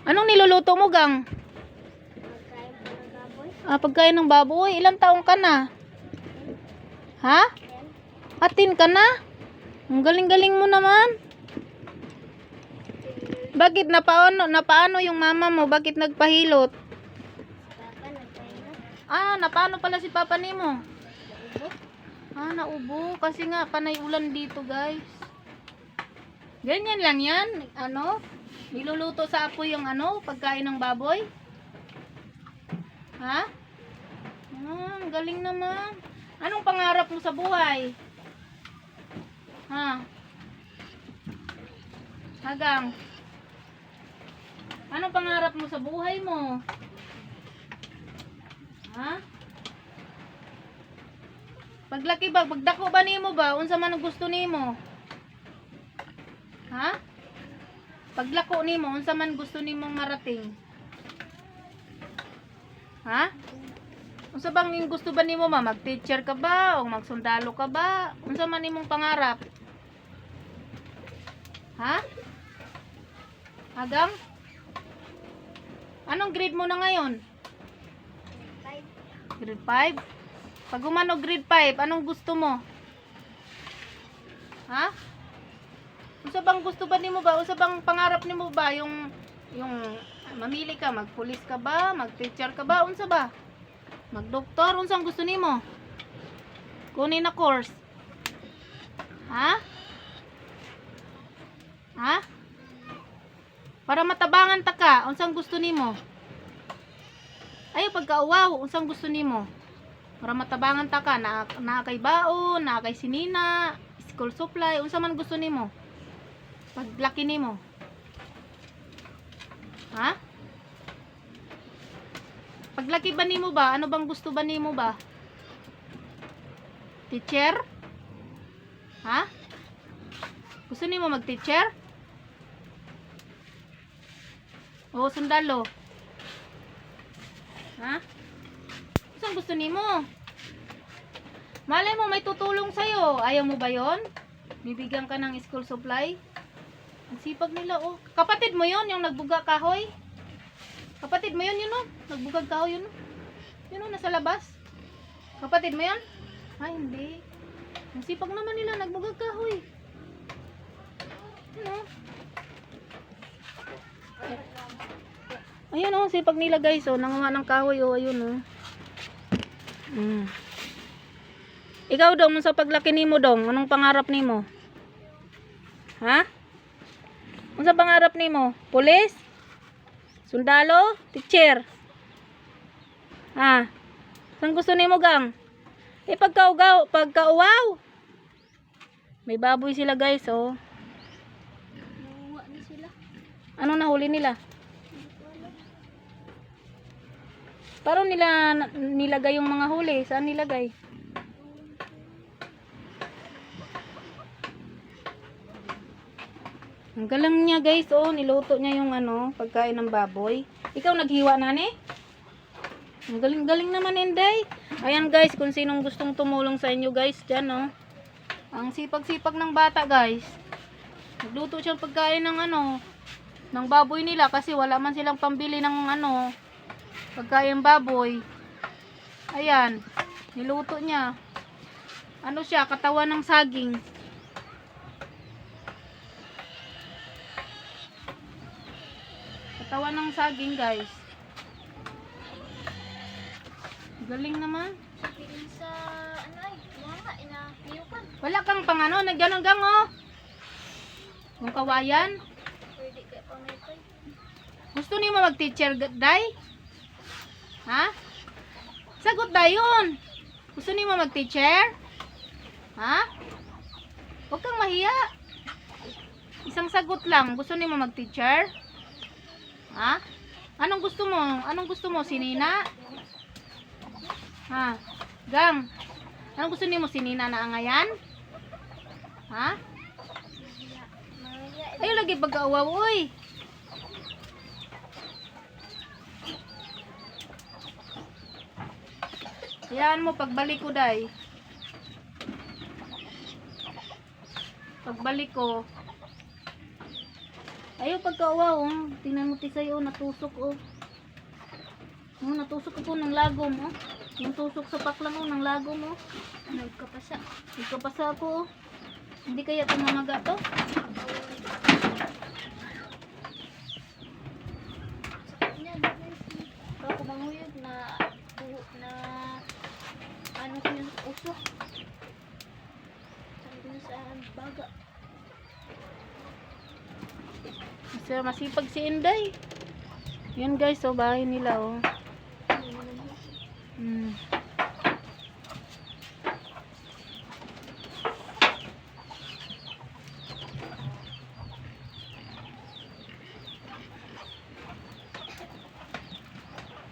Anong niluluto mo, Gang? Pagkain ng baboy. Ilang taong ka na? Ha? 10 ka na? Ang galing-galing mo naman. Bakit napaano yung mama mo? Bakit nagpahilot? Napaano pala si Papa nimo? Naubo. Kasi nga, panay ulan dito, guys. Ganyan lang yan. Niluluto sa apoy yung pagkain ng baboy. Ha? Ang galing naman. Anong pangarap mo sa buhay? Ha? Hagang? Anong pangarap mo sa buhay mo? Ha? Paglaki ba, pagdako ba nimo ba? Unsa man ang gusto nimo? Ha? Paglako nimo, unsa man gusto nimong marating? Ha? Unsa bang yung gusto ba nimo mag-teacher ka ba o magsundalo ka ba? Unsa man nimong pangarap? Ha? Hagang? Anong grade mo na ngayon? Grade 5? Pag umano grade 5, anong gusto mo? Ha? Unsa bang gusto ba nimo ba? Unsa bang pangarap nimo ba? Yung mamili ka, magpulis ka ba? Mag-teacher ka ba? Unsa ba? Mag-doktor? Unsa ang gusto nimo? Kunin na course. Ha? Ha? Para matabangan ta ka, unsa ang gusto nimo? Ay pagkauwaw, unsa ang gusto nimo? Para matabangan ta ka, na kay baon, na kay sinina, school supply, unsa man gusto nimo? Paglaki nimo. Ha? Paglaki ba nimo ba? Ano bang gusto ba nimo ba? Teacher? Ha? Gusto nimo mag-teacher? O sundalo? Ha? Saan gusto nimo? Malay mo may tutulong sa'yo. Ayaw mo ba yon? Bibigyan ka ng school supply? Ang sipag nila, oh. Kapatid mo yon yung nagbuga kahoy? Kapatid mo yun, nagbugag kahoy yun, nasa labas. Kapatid mo yun? Hindi. Ang sipag naman nila, nagbugag kahoy. Ayun, sipag nila guys, nanguha ng kahoy, ayun, Ikaw dong, sa paglaki nimo dong, anong pangarap nimo? Ha? Ano sa pangarap nimo? Pulis? Sundalo? Teacher? Saan gusto nimo, Gang? Pagkauwaw. May baboy sila guys, oh. Nakuha na sila. Ano nahuli nila? Paano nila nilagay yung mga huli? Saan nilagay? Ang galang niya guys, niluto niya yung pagkain ng baboy. Ikaw naghiwa na ni? Ang galing-galing naman, Inday. Ayan guys, kung sinong gustong tumulong sa inyo guys, dyan Ang sipag-sipag ng bata guys. Nagluto siyang pagkain ng ng baboy nila kasi wala man silang pambili ng pagkain baboy. Ayan, niluto niya. Siya, katawan ng saging. Katawan ng saging guys. Galing naman. Sabihin sa mama, niyukan. Wala kang nagganon gang yung kawayan. Pwede kaya pangitay. Gusto niyo mag-teacher day? Ha? Sagot dayon. Gusto niyo mag-teacher? Ha? Huwag kang mahiya. Isang sagot lang. Gusto niyo mag-teacher? Ha? Anong gusto mo? Anong gusto mo? Sinina? Ha? Gang. Anong gusto niyo sinina na angayan? Ha? Ayaw lagi pag-aawaw, oy. Hayaan mo pagbalik ko, day. Pagbalik ko, Ayaw pagkauwaw, oh. Tingnan mo tisay, oh, natusok, oh. Oh, natusok ko ng lagom, oh. Yung tusok sa paklang, oh, ng lagom, oh. Nagkapasa. Ipapasa ako, oh. Hindi kaya tumamaga to? Sakit niyan. Ako manguyog na buho na ano ko yung usok. Sabi na sa baga. Kasi masipag si Inday. Yan guys, oh, bahay nila, oh. Hmm.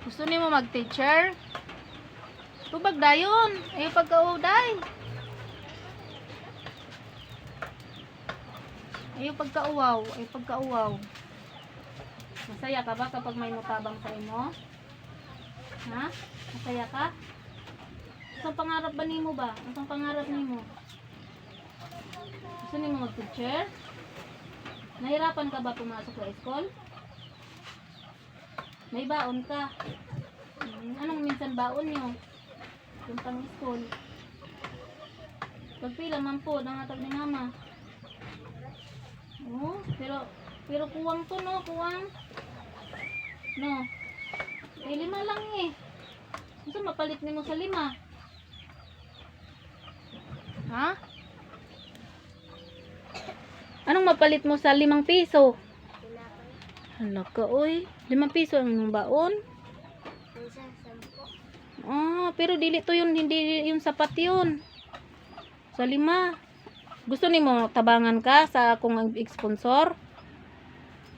Gusto niyo mo mag-teacher? Tubag dayon. Ay pagkauday. Ay pagkauwaw. Ay pagkauwaw. Masaya ka ba kapag may mutabang sa imo? Ha? Masaya ka? Isang pangarap ba nimo ba? Isang pangarap nimo? Gusto nimo mag-teacher? Nahirapan ka ba pumasok sa school? May baon ka. Anong minsan baon nyo? Yung pang school. Pagpila man po, nangatag ni mama. Oh, pero kuwang to, no? Kuwang. No. Eh, 5 lang eh. Gusto mapalit ni mo sa 5. Ha? Anong mapalit mo sa 5 piso? Hala ka, oy. 5 piso ang baon. Minsan 10. Ah, pero dili to yun, hindi yung sapat yun. Sa 5. Gusto nimo tabangan ka sa akong sponsor?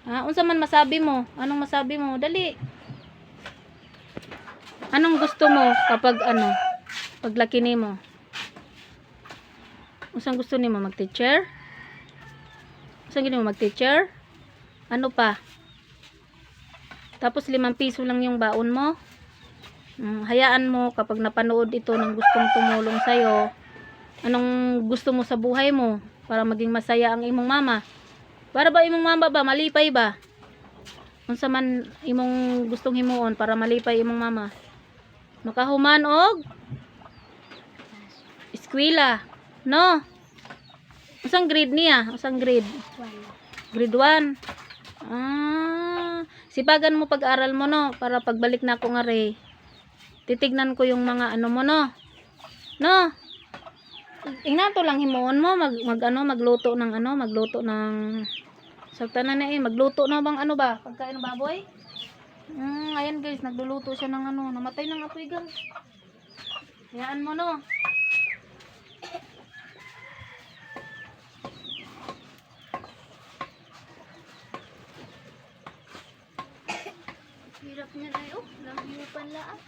Ha, unsa man masabi mo? Anong masabi mo? Dali. Anong gusto mo kapag ano? Paglaki nimo? Unsang gusto nimo mag-teacher? Unsang gusto nimo mag-teacher? Ano pa? Tapos 5 piso lang yung baon mo. Hayaan mo kapag napanood ito ng gustong tumulong sa'yo, anong gusto mo sa buhay mo para maging masaya ang imong mama. Para ba imong mama ba malipay ba? Unsa man imong gustong himuon para malipay imong mama? Makahuman og eskwela, no? Usang grade niya? Usang grade? Grade 1. Ah, sipagan mo pag-aral mo, no, para pagbalik na ako nga re, titignan ko yung mga ano mo, no. No. Ingnan to lang himuon mo magluto ng sakta na magluto na bang ano ba? Pagkain ng baboy? Ayan guys, nagluluto siya ng ano, namatay ng apoy gang. Hayaan mo, no. Hirap niyan ay, oh. Lahipan laang.